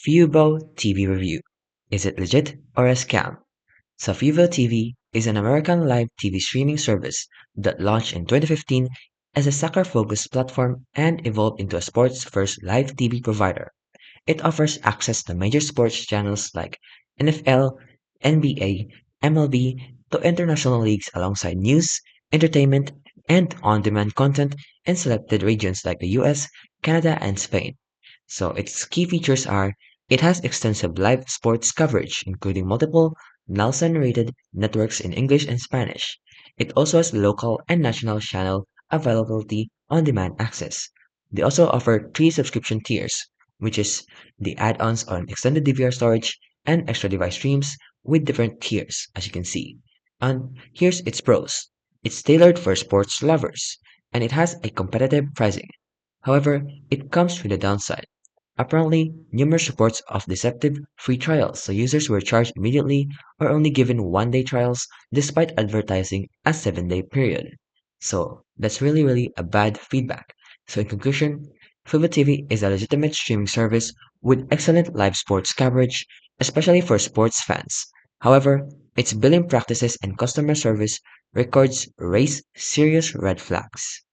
FuboTV review. Is it legit or a scam? So FuboTV is an American live TV streaming service that launched in 2015 as a soccer-focused platform and evolved into a sports-first live TV provider. It offers access to major sports channels like NFL, NBA, MLB, to international leagues alongside news, entertainment, and on-demand content in selected regions like the US, Canada, and Spain. So its key features are it has extensive live sports coverage, including multiple Nielsen-rated networks in English and Spanish. It also has local and national channel availability on-demand access. They also offer three subscription tiers, which is the add-ons on extended DVR storage and extra device streams with different tiers, as you can see. And here's its pros. It's tailored for sports lovers, and it has a competitive pricing. However, it comes with a downside. Apparently, numerous reports of deceptive free trials, so users were charged immediately or only given 1 day trials despite advertising a 7 day period. So that's really a bad feedback. So in conclusion, Fubo TV is a legitimate streaming service with excellent live sports coverage, especially for sports fans. However, its billing practices and customer service records raise serious red flags.